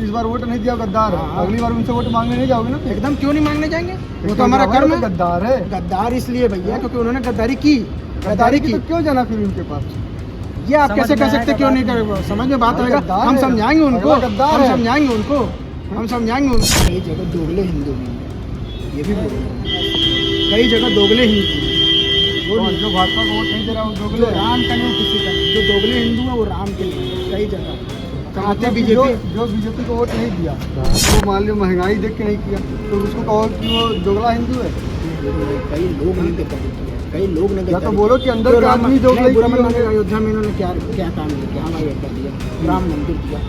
इस बार वोट नहीं दिया गद्दार है, हाँ। अगली बार उनसे वोट मांगने नहीं जाओगे ना? एकदम क्यों नहीं मांगने जाएंगे, वो तो क्यों हमारा जाओगे? कर्म है। गद्दार है। गद्दार इसलिए भैया हाँ। क्योंकि उन्होंने गद्दारी की। गद्दारी की तो क्यों जाना फिर उनके पास? ये आप समझ कैसे में कह आएगा सकते क्यों नहीं बाद कर, समझ में बात हाँ, आएगा। गद्दार हम है। समझाएंगे उनको, अगला गद्दार हम है। समझाएंगे उनको, हम समझाएंगे उनको। कई जगह दोगले हिंदू भी हैं, ये भी बोल रहे हैं। कई जगह दोगले हिंदू हैं। और जो भाजपा को वोट नहीं दे रहा वो जो दोगले है। राम का नहीं किसी का नहीं, जो दोगले हिंदू है वो राम के लिए हैं, कई जगह चाहते मतलब बीजेपी। जो बीजेपी को वोट नहीं दिया वो मान लो महंगाई देख के नहीं किया तो उसको कहो कि वो दोगला हिंदू है। कई लोग ने गद्दारी किया, कई लोग ने या तो गद्दारी बोलो कि अंदर के आदमी दोगला ही बुरा किए मत होंगे। मानिएगा, अयोध्या में इन्होंने क्या क्या काम किया, क्या हमारे अयोध्या दिया, राम मंदिर दिया,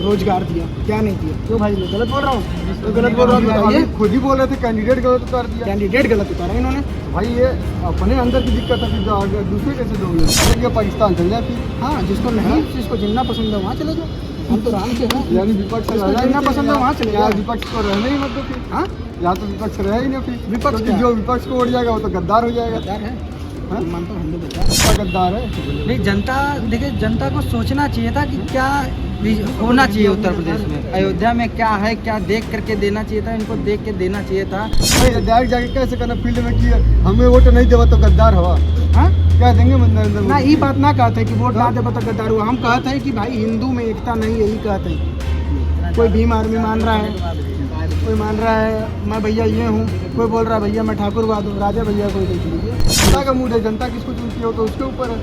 रोजगार दिया, क्या नहीं दिया। क्यों भाई मैं गलत बोल रहा हूँ? तो गलत बोल रहा हूँ, बताइए। अभी खुद ही बोल रहे थे कैंडिडेट गलत उतार दिया। कैंडिडेट गलत उतारा इन्होंने। भाई ये अपने अंदर की दिक्कत है, फिर आगे दूसरे कैसे दोगे? अगर ये पाकिस्तान चल जाए फिर हाँ, जिसको नहीं, जिसको जितना पसंद है वहाँ चले जाओ, हम तो राम के हैं। यानी विपक्ष जिसको रहना ही जितना नहीं पसंद है चाहिए। वहाँ चले यहाँ जाओ। विपक्ष को रहना ही मत दो फिर। हाँ, यहाँ तो विपक्ष रहे ही नहीं फिर। विपक्ष क्योंकि क्या? जो विपक्ष को वोट जाएगा वो तो गद्दार हो जाएगा। गद्दार है, हाँ? मैं मानता हूँ हिंदू गद्दार। क्या गद्दार है? नहीं, जनता देखिए, जनता को सोचना चाहिए था कि क्या होना चाहिए उत्तर प्रदेश में, अयोध्या में क्या है, क्या देख करके देना चाहिए था, इनको देख के देना चाहिए था। डायरेक्ट जाके कैसे करना फील्ड में कि हमें वोट नहीं देवा तो गद्दार हवा हाँ क्या देंगे नरेंद्र ना, मोदी? ये बात ना कहते हैं कि वोट ना हाँ? दे तो गद्दार हुआ। हम कहते हैं कि भाई हिंदू में एकता नहीं, यही कहते हैं। कोई भीम आर्मी मान रहा है, कोई मान रहा है मैं भैया ये हूँ, कोई बोल रहा है भैया मैं ठाकुरवाद हूँ, राजा भैया कोई देख लीजिए। जनता का मूड है, जनता किसको चुनती हो तो उसके ऊपर है।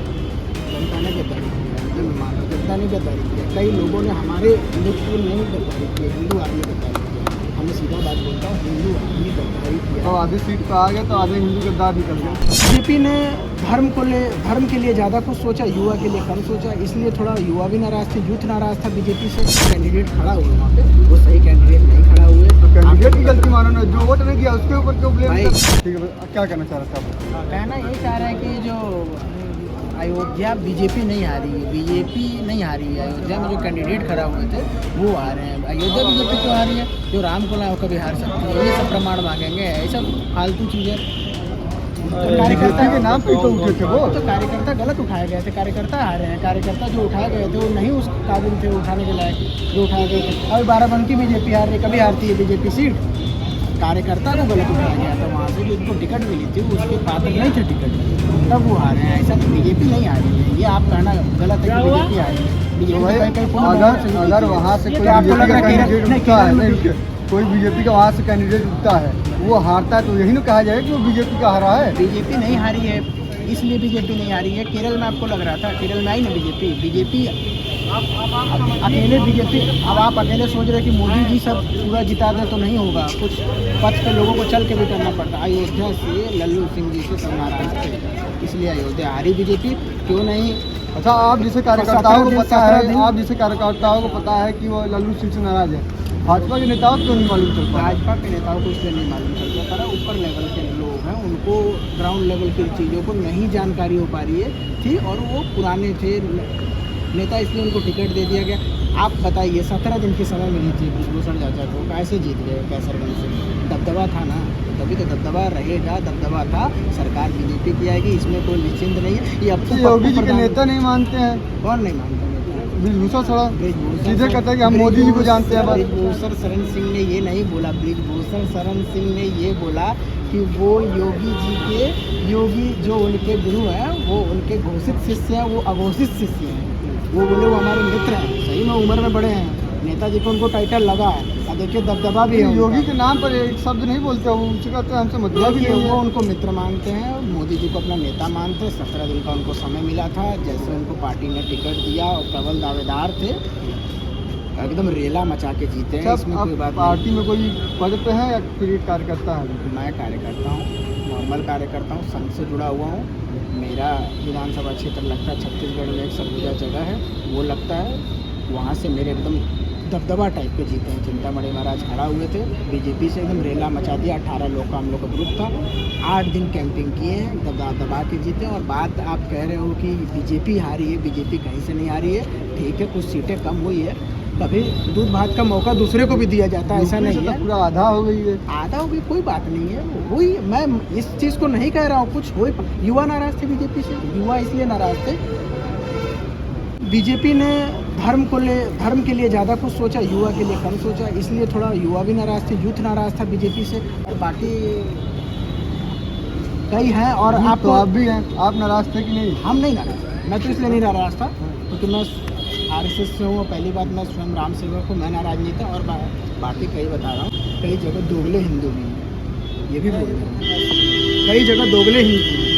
जनता ने गद्दारी किया, मैं मानता हूँ जनता ने गद्दारी किया। कई लोगों ने हमारे हिंदुत्व ने गद्दारी किया, हिंदू आर्मी गद्दारी किया। हमें सीधा बात बोलता हूँ, हिंदू आर्मी गद्दारी किया। और आधी सीट पर आ गया तो आधे हिंदू गद्दार निकल गए। बीजेपी ने धर्म के लिए ज़्यादा कुछ सोचा, युवा के लिए कम सोचा, इसलिए थोड़ा युवा भी नाराज थे, यूथ नाराज था बीजेपी से। कैंडिडेट खड़ा हुआ वहाँ पे, वो सही कैंडिडेट नहीं खड़ा हुए। कैंडिडेट की गलती मानो ना, जो वोट नहीं दिया उसके ऊपर क्यों ब्लेम भाई। कर? ठीक है, क्या कहना चाह रहा था आप? कहना यही चाह रहा है कि जो अयोध्या बीजेपी नहीं हारी है, बीजेपी नहीं हारी है, अयोध्या में जो कैंडिडेट खड़ा हुए थे वो आ रहे हैं। अयोध्या बीजेपी क्यों हारी है? जो राम को लाओ कभी हार सकती है, ये सब प्रमाण मांगेंगे, ऐसा फालतू चीज़ें। कार्यकर्ता के नाम पे क्यों उठे थे वो? तो कार्यकर्ता गलत उठाए गए थे, कार्यकर्ता आ रहे हैं। कार्यकर्ता जो उठाए गए थे वो नहीं उस काबिल थे उठाने के लायक, जो उठाए गए थे। अभी बाराबंकी बीजेपी हार रही, कभी हारती है बीजेपी सीट। कार्यकर्ता को गलत उठाया गया था वहाँ से, जो उनको टिकट मिली थी उसके पात्र नहीं थे टिकट, तब वो हारे हैं। ऐसा बीजेपी नहीं हारी है, ये आप कहना गलत है कि बीजेपी हारी है। बीजेपी अगर वहाँ से कोई आपको लग बीजेपी रहा का है कैंडिडेट केरल उठता है, में नहीं रुकिए, कोई बीजेपी का वहाँ से कैंडिडेट उठता है, वो हारता है तो यही ना कहा जाए कि वो बीजेपी का हारा है। बीजेपी नहीं हारी है, इसलिए बीजेपी नहीं हारी है। केरल में आपको लग रहा था, केरल में आई ना बीजेपी अकेले बीजेपी। अब आप अकेले सोच रहे कि मोदी जी सब पूरा जिता दे तो नहीं होगा, कुछ पथ पे लोगों को चल के भी करना पड़ता। अयोध्या से लल्लू सिंह जी से सब नाराज थे, इसलिए अयोध्या हारी बीजेपी। क्यों नहीं? अच्छा, आप जिसे कार्यकर्ताओं को पता है, आप जिसे कार्यकर्ताओं को पता है कि वो लल्लू सिंह से नाराज है, भाजपा के नेताओं को क्यों नहीं मालूम चल पा? भाजपा के नेताओं को इसलिए नहीं मालूम चल पा रहा, ऊपर लेवल के लोग हैं, उनको ग्राउंड लेवल की चीज़ों को नहीं जानकारी हो पा रही थी, और वो पुराने थे नेता, इसलिए उनको टिकट दे दिया गया। आप बताइए, 17 दिन की समय मिली थी ब्रिजभूषण चाचा को, कैसे जीत गए कैसरगंज से? दबदबा था ना, तभी तो दबदबा रहेगा, दबदबा था। सरकार बीजेपी की आएगी, इसमें कोई निश्चिंत नहीं है। ये अब तो योगी जी के नेता नहीं मानते हैं, कौन नहीं मानता नेता? ब्रिजभूषण सड़ा ब्रिजभूषण सीधे कहता है कि हम मोदी जी को जानते हैं। बस ब्रिजभूषण शरण सिंह ने ये नहीं बोला, ब्रिजभूषण शरण सिंह ने ये बोला कि वो योगी जी के, योगी जो उनके गुरु हैं वो उनके घोषित शिष्य हैं, वो अघोषित शिष्य हैं। वो बोले वो हमारे मित्र हैं, सही में उम्र में बड़े हैं, नेताजी को उनको टाइटल लगा है, और देखिए दबदबा भी है। योगी के नाम पर एक शब्द नहीं बोलते, वो उनसे कहते हैं हमसे मतलब भी देखिए, नहीं वो है। उनको मित्र मानते हैं, मोदी जी को अपना नेता मानते हैं। 17 दिन का उनको समय मिला था, जैसे उनको पार्टी ने टिकट दिया और प्रबल दावेदार थे, एकदम रेला मचा के जीते हैं, इसमें कोई बात पार्टी में कोई पद पे है या फिर कार्यकर्ता है? नहीं। मैं कार्यकर्ता हूँ, नॉर्मल कार्यकर्ता हूँ, संघ से जुड़ा हुआ हूँ। मेरा विधानसभा क्षेत्र लगता है छत्तीसगढ़ में एक सरगुजा जगह है, वो लगता है, वहाँ से मेरे एकदम दबदबा टाइप के जीते हैं। चिंतामणि महाराज खड़ा हुए थे, बीजेपी से एकदम रेला मचा दिया। 18 लोग का हम लोग का ग्रुप था, 8 दिन कैंपिंग किए हैं, दबा के जीते। और बात आप कह रहे हो कि बीजेपी हारी है, बीजेपी कहीं से नहीं हारी है। ठीक है, कुछ सीटें कम हुई है, कभी दूध भात का मौका दूसरे को भी दिया जाता है, ऐसा नहीं है। पूरा आधा हो गई है, आधा हो गई, कोई बात नहीं है। वही मैं इस चीज़ को नहीं कह रहा हूँ, कुछ हो। युवा नाराज थे बीजेपी से, युवा इसलिए नाराज थे, बीजेपी ने धर्म के लिए ज़्यादा कुछ सोचा, युवा के लिए कम सोचा, इसलिए थोड़ा युवा भी नाराज़ थे, यूथ नाराज़ था बीजेपी से, और बाकी कई हैं। और तो आपको आप भी हैं, आप नाराज थे कि नहीं? हम नहीं नाराज़, मैं तो इसलिए नहीं नाराज़ था क्योंकि मैं आरएसएस से हूँ। पहली बात, मैं स्वयं राम सेवक हूँ, मैं नाराज़ नहीं था। और बाकी कई बता रहा हूँ, कई जगह दोगले हिंदू भी हैं, ये भी बोल रहे हैं, कई जगह दोगले हिंदू हैं।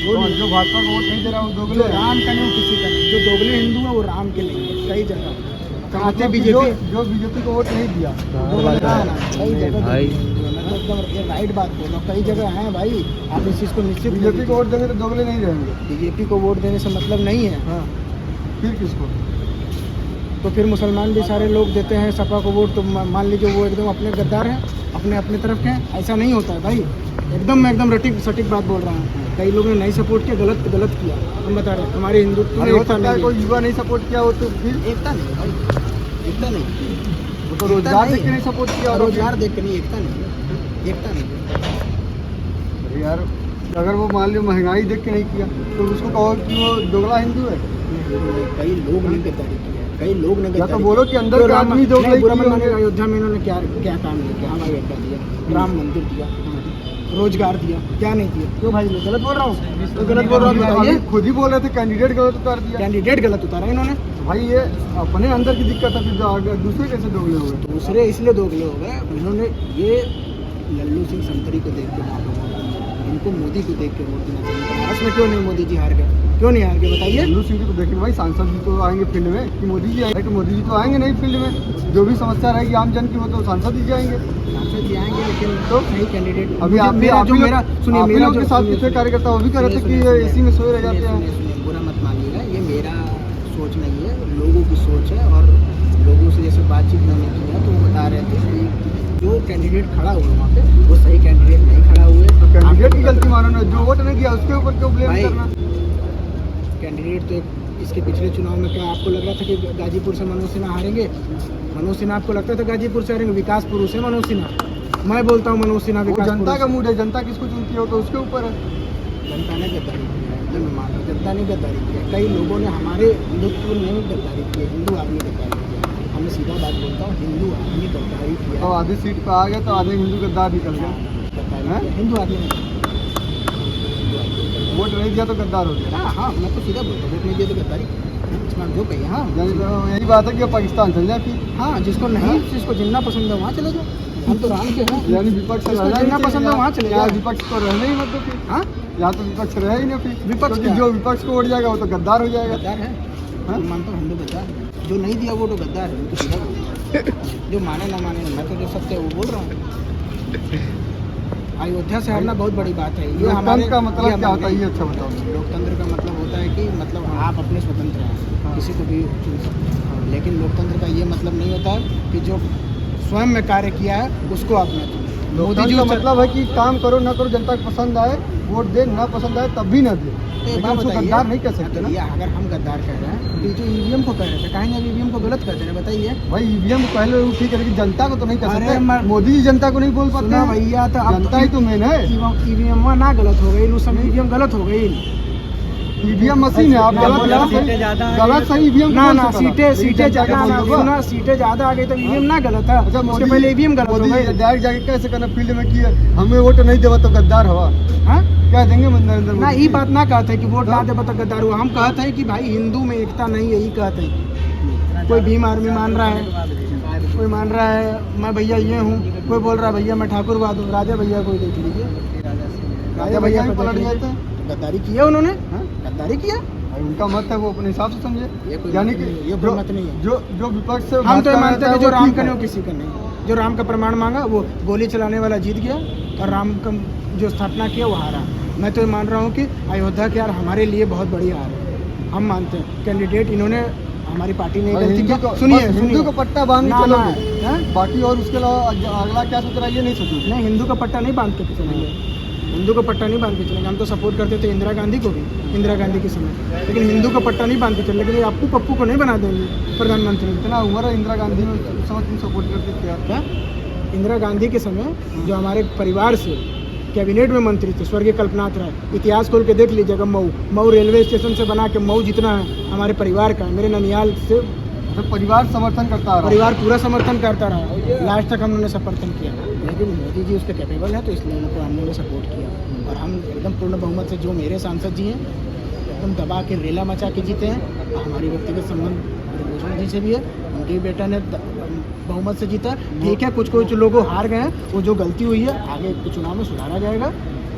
जो भाजपा को वोट नहीं दे रहा वो दोगले जो हैं। राम का नहीं, किसी का नहीं, जो दोगले हिंदू हैं वो राम के नहीं है। कई जगह आते बीजेपी, जो बीजेपी को वोट नहीं दिया कई जगह भाई। मैं तो एकदम ये राइट बात बोल रहा हूँ, कई जगह हैं भाई, आप इस चीज़ को निश्चित बीजेपी को वोट देंगे तो दोगले नहीं रहेंगे। बीजेपी को वोट देने से मतलब नहीं है। हाँ, फिर किसको? तो फिर मुसलमान भी सारे लोग देते हैं सपा को वोट, तो मान लीजिए वो एकदम अपने गद्दार हैं, अपने तरफ के हैं। ऐसा नहीं होता है भाई, मैं एकदम रटिक सटीक बात बोल रहा हूँ। कई लोगों ने नहीं सपोर्ट किया, गलत किया। हम बता रहे हैं हमारे हिंदुत्व में हो एकता सकता है नहीं कोई है। युवा नहीं सपोर्ट किया हो तो फिर एकता नहीं भाई, एकता नहीं, वो तो रोजगार देख के नहीं सपोर्ट किया। और रोजगार देख के नहीं, एकता नहीं, एकता नहीं। अरे यार, अगर वो मान लो महंगाई देख के नहीं किया तो उसको कहो कि वो दोगला हिंदू है। कई लोग ने गद्दारी किया, कई लोग ने या तो बोलो कि अंदर का आदमी दोगला ही बुरा किया माने, होगा। अयोध्या में इन्होंने क्या काम नहीं किया? हमारे अड्डा दिया, राम मंदिर दिया, रोजगार दिया, क्या नहीं दिया? क्यों भाई, मैं गलत बोल रहा हूँ? तो गलत बोल रहा हूँ बताइए। अभी खुद ही बोल रहे थे कैंडिडेट गलत उतार दिया। कैंडिडेट गलत उतारा इन्होंने, तो भाई ये अपने अंदर की दिक्कत है, फिर दूसरे कैसे दोगले हो गए? दूसरे इसलिए दोगले हो गए। इन्होंने ये लल्लू सिंह संतरी को देख के वोट दिया, इनको मोदी को देख के वोट देना चाहिए। बनारस में क्यों नहीं मोदी जी हार गए? क्यों नहीं हार गए बताइए? लल्लू सिंह जी को देखेंगे भाई, सांसद जी तो आएंगे फील्ड में कि मोदी जी आएंगे? तो मोदी जी तो आएंगे नहीं फील्ड में। जो भी समस्या रहेगी आम जन की वो तो सांसद जी जाएंगे। सांसद जी आएंगे, लेकिन तो सही कैंडिडेट। अभी आप जो मेरा सुनिए, मेरा के साथ कितने कार्यकर्ता वो भी कह रहे थे कि ये इसी में सोए रह जाते हैं। सुनिए, बुरा मत मानिएगा, ये मेरा सोच नहीं है, लोगों की सोच है। और लोगों से जैसे बातचीत मैंने की है तो वो बता रहे थे कि जो कैंडिडेट खड़ा हुआ वहाँ पे वो सही कैंडिडेट नहीं खड़ा हुए। तो कैंडिडेट की गलती मानो ना, जो वोट नहीं दिया उसके ऊपर क्यों ब्लेम करना? कैंडिडेट तो इसके पिछले चुनाव में क्या आपको लग रहा था कि गाजीपुर से मनोज सिन्हा हारेंगे? मनोज सिन्हा आपको लगता था गाजीपुर से हारेंगे? विकासपुर से मनोज सिन्हा, मैं बोलता हूँ मनोज सिन्हा वो विकासपुर जनता से। का मूड है, जनता किसको चुनती हो तो उसके ऊपर है। जनता ने गद्दारी किया है, मैं मान रहा हूँ, जनता ने गद्दारी किया। कई लोगों ने हमारे हिंदुत्व ने गद्दारी किया, हिंदू आदमी गद्दारी किया। हमें सीधा बात बोलता हूँ, हिंदू आदमी गद्दारी किया। तो आधी सीट पे आ गए तो आधे हिंदू गद्दार निकल गए। गद्दारी हैं? किया, हिंदू आदमी ने। वोट नहीं दिया तो गद्दार हो गया। हाँ, मैं तो सीधा बोलता हूँ, वोट नहीं दिए तो गद्दारी। इसमें जो कहिए, हाँ यानी तो यही बात है कि पाकिस्तान चल जाए फिर। हाँ, जिसको नहीं, जिसको जितना पसंद है वहाँ चले जाओ। हम तो राम के हैं। यानी विपक्ष जिसको रहना ही जितना नहीं पसंद है चाहिए। वहाँ चले यहाँ जाओ। विपक्ष तो रहना ही मत दो फिर। हाँ, यहाँ तो विपक्ष रहे ही नहीं फिर। विपक्ष क्योंकि क्या? जो विपक्ष को वोट जाएगा वो तो गद्दार हो जाएगा। गद्दार है। हाँ? मैं मानता हूँ हिंदू गद्दार है। जो नहीं दिया वो तो गद्दार है, वो तो सीधा बोल रहा है। जो माने ना माने, मैं तो जो सत्य है वो बोल रहा हूँ। अयोध्या से हारना बहुत बड़ी बात है। ये हमारे लोकतंत्र का मतलब क्या होता है, ये ये अच्छा बताओ। लोकतंत्र का मतलब होता है कि मतलब आप अपने स्वतंत्र हैं, किसी को भी चुन सकते हैं। लेकिन लोकतंत्र का ये मतलब नहीं होता है कि जो स्वयं में कार्य किया है उसको आप न चुनें। मोदी जी का का मतलब है कि काम करो ना करो, जनता को पसंद आए वोट दे, ना पसंद आए तब भी ना दे। लेकिन उसको गद्दार नहीं कह सकते ना। अगर हम गद्दार कह रहे हैं तो ये जो ईवीएम को कह रहे थे, कहेंगे ईवीएम को गलत कहते हैं, बताइए भाई ईवीएम पहले वो ठीक है, लेकिन जनता को तो नहीं कह अरे सकते। मोदी जी जनता को नहीं बोल पाते सुना हैं। भैया, तो अब जनता ही तो मेन है। ईवीएम ना गलत हो गई, उस समय ईवीएम गलत हो गई। ईवीएम मशीन है, आप गलत सही ईवीएम ना ना, सीटें ज्यादा ना, सुना सीटें ज्यादा आ गई तो ईवीएम ना गलत है। अच्छा, उसके पहले ईवीएम गलत हो मोदी गई। डायरेक्ट जाके कैसे करना फील्ड में किया, हमें वोट नहीं देवा तो गद्दार हवा हाँ, क्या देंगे नरेंद्र ना मोदी ये जी? बात ना कहते हैं कि वोट ना दे तो गद्दार हुआ। हम कहते हैं कि भाई हिंदू में एकता नहीं है, यही कहते हैं। कोई भीम आर्मी मान रहा है, कोई मान रहा है मैं भैया ये हूँ, कोई बोल रहा है भैया मैं ठाकुरवाद हूँ। राजा भैया को देख लीजिए, राजा भैया भी को पलट देख गए लीजिए। थे। गद्दारी किया उन्होंने, हाँ? गद्दारी किया। भाई उनका मत है, वो अपने हिसाब से ये समझे। कोई यानी मत कि नहीं है, ये कोई मत नहीं है। जो विपक्ष से हम बात तो ये कर मानते रहा हैं कि था, जो वो राम ठीक का है। नहीं वो किसी का नहीं। जो राम का प्रमाण मांगा वो गोली चलाने वाला जीत गया और राम का जो स्थापना किया वो हारा। मैं तो ये मान रहा हूँ कि अयोध्या की हार हमारे लिए बहुत बड़ी हार है। हम मानते हैं कैंडिडेट इन्होंने, हमारी पार्टी ने भाई गलती हिंदू की। को- सुनिए बस हिंदू सुनिए, को पट्टा बांध ना, के ना, चलोगे, हाँ? बाकी और उसके अलावा अगला क्या सोच रहा है ये नहीं सोचोगे। नहीं, हिंदू का पट्टा नहीं बांध के चलेंगे, हिंदू का पट्टा नहीं बांध के चलेंगे। हम तो सपोर्ट करते थे इंदिरा गांधी को भी, इंदिरा गांधी के समय, लेकिन हिंदू का पट्टा नहीं बांध के चले। लेकिन ये अप्पू पप्पू को नहीं बना देंगे प्रधानमंत्री। इतना उम्र है इंदिरा गांधी में, उस समय तुम सपोर्ट करते थे यार। क्या इंदिरा गांधी के समय जो हमारे परिवार से कैबिनेट में मंत्री थे, स्वर्गीय कल्पनाथ राय, इतिहास खोल के देख लीजिएगा। मऊ रेलवे स्टेशन से बना के मऊ जितना है हमारे परिवार का है। मेरे ननियाल से तो परिवार समर्थन करता रहा। परिवार पूरा समर्थन करता रहा, लास्ट तक हम उन्होंने समर्थन किया, लेकिन मोदी जी उस पर कैपेबल है तो इसलिए उनको हमने सपोर्ट किया। और हम एकदम पूर्ण बहुमत से, जो मेरे सांसद जी हैं एकदम दबा के रेला मचा के जीते हैं। हमारी व्यक्तिगत संबंध भूषण जी से भी है, उनके बेटा ने बहुमत से जीता। ठीक है, कुछ लोग हार गए हैं, वो जो गलती हुई है आगे चुनाव में सुधारा जाएगा।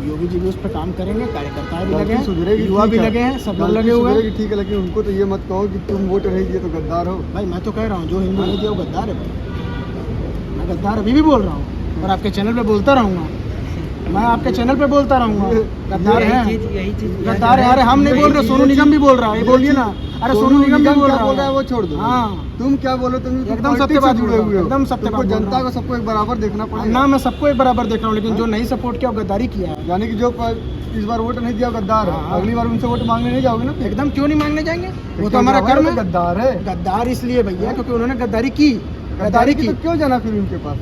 योगी जी भी उस पर काम करेंगे, कार्यकर्ता भी लगे हैं, युवा भी लगे हैं, सब लोग लगे हुए हैं। ठीक है, लेकिन उनको तो ये मत कहो कि तुम वोट नहीं दिए तो गद्दार हो। भाई मैं तो कह रहा हूँ जो हिंदू नहीं दिया वो गद्दार है भाई। मैं गद्दार अभी भी बोल रहा हूँ और आपके चैनल पे बोलता रहूँगा, मैं आपके चैनल पे बोलता रहूँगा। गद्दार है, गद्दार है। अरे हम नहीं बोल रहे, सोनू निगम भी बोल रहा है, ये बोलिए ना। अरे सोनू निगम भी बोल रहा है, वो छोड़ दो। हाँ, तुम क्या बोलो, तुम एकदम सत्य बात जुड़े हुए हो, एकदम सत्य बात। जनता को सबको एक बराबर देखना पड़ेगा ना। मैं सबको एक बराबर देख रहा हूँ, लेकिन जो नहीं सपोर्ट किया वो गद्दारी किया है। यानी कि जो इस बार वोट नहीं दिया गद्दार है, हाँ। अगली बार उनसे वोट मांगने नहीं जाओगे ना। एकदम क्यों नहीं मांगने जाएंगे, वो तो हमारा कर्म है। गद्दार है, गद्दार इसलिए भैया क्योंकि उन्होंने गद्दारी की, गद्दारी की। तो क्यों जाना फिर उनके पास?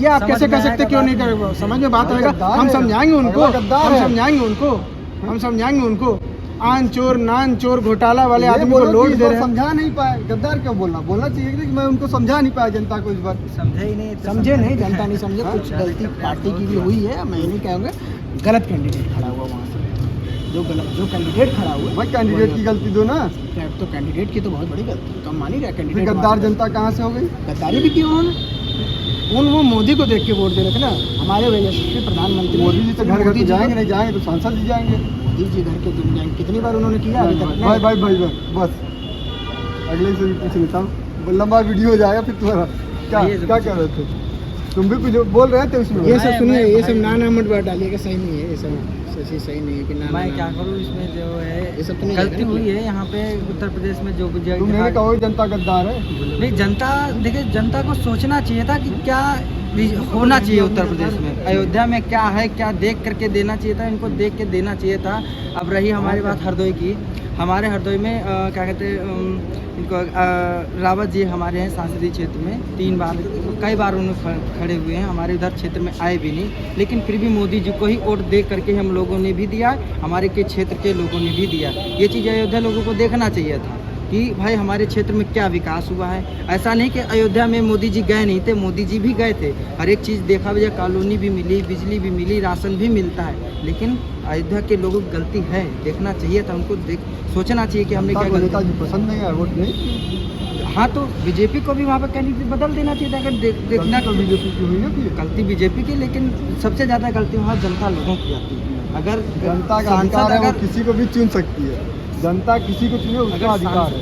ये आप कैसे कह सकते क्यों नहीं करेंगे, समझ में बात आएगा। हम समझाएंगे उनको, हम समझाएंगे उनको। आन चोर नान चोर घोटाला वाले आदमी को लोड दे रहे हैं। समझा नहीं पाए, गद्दार क्यों बोलना चाहिए कि मैं उनको समझा नहीं पाया जनता को। इस बार समझे नहीं, जनता नहीं समझे। कुछ गलती पार्टी की भी हुई है, मैं नहीं कहूँगा। गलत कैंडिडेट खड़ा हुआ वहाँ से, जो कैंडिडेट खड़ा हुआ भाई कैंडिडेट की गलती दो ना। तो कैंडिडेट की तो बहुत बड़ी गलती, तो हम मान ही रहे कैंडिडेट। गद्दार जनता कहाँ से हो गई? गद्दारी भी की उन्होंने। वो मोदी को देख के वोट दे रहे थे ना, हमारे यशस्वी प्रधानमंत्री मोदी जी तो घर घर जाएंगे, नहीं जाएंगे तो सांसद जी जाएंगे। मोदी जी घर के दिन जाएंगे, कितनी बार उन्होंने किया अभी तक? भाई बस अगले से भी पूछ लेता हूँ, लंबा वीडियो हो जाएगा फिर तुम्हारा। क्या कर रहे थे तुम? भी कुछ बोल रहे थे उसमें। ये सब सुनिए, ये सब नाना मत बात डालिएगा, सही नहीं है ये सब, सही नहीं है कि नाना। मैं क्या करूँ, इसमें जो है ये सब तो नहीं गलती हुई है यहाँ पे उत्तर प्रदेश में। जो तुम नहीं कहो जनता गद्दार है। नहीं, जनता देखिए, जनता को सोचना चाहिए था कि क्या होना चाहिए उत्तर प्रदेश में, अयोध्या में क्या है, क्या देख करके देना चाहिए था, इनको देख के देना चाहिए था। अब रही हमारी बात हरदोई की, हमारे हरदोई में क्या कहते हैं इनको, रावत जी हमारे हैं संसदीय क्षेत्र में, कई बार उन्होंने खड़े हुए हैं, हमारे उधर क्षेत्र में आए भी नहीं, लेकिन फिर भी मोदी जी को ही वोट दे करके हम लोगों ने भी दिया, हमारे के क्षेत्र के लोगों ने भी दिया। ये चीज़ अयोध्या लोगों को देखना चाहिए था कि भाई हमारे क्षेत्र में क्या विकास हुआ है। ऐसा नहीं कि अयोध्या में मोदी जी गए नहीं थे, मोदी जी भी गए थे, हर एक चीज़ देखा भैया, कॉलोनी भी मिली, बिजली भी मिली, राशन भी मिलता है, लेकिन अयोध्या के लोगों की गलती है, देखना चाहिए था उनको, सोचना चाहिए कि हमने क्या गलती। पसंद नहीं है वोट नहीं। हाँ, तो बीजेपी को भी वहाँ पर कैंडिडेट बदल देना चाहिए था। अगर देखना तो बीजेपी की हुई ना, गलती बीजेपी की, लेकिन सबसे ज़्यादा गलती वहाँ जनता लोगों की आती है। अगर जनता का अधिकार है, वो किसी को भी चुन सकती है, जनता किसी को चुने उसका अधिकार है,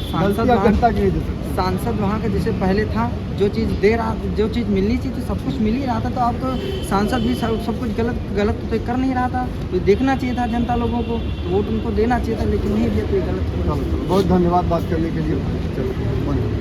जनता की नहीं दे सकती। सांसद वहाँ का जैसे पहले था, जो चीज़ दे रहा, जो चीज़ मिलनी चाहिए थी सब कुछ मिल ही रहा था, तो अब तो सांसद भी सब कुछ गलत तो कर नहीं रहा था। तो देखना चाहिए था जनता लोगों को, तो वोट उनको देना चाहिए था, लेकिन नहीं दिया, तो ये गलत। बहुत धन्यवाद बात करने के लिए। चलो।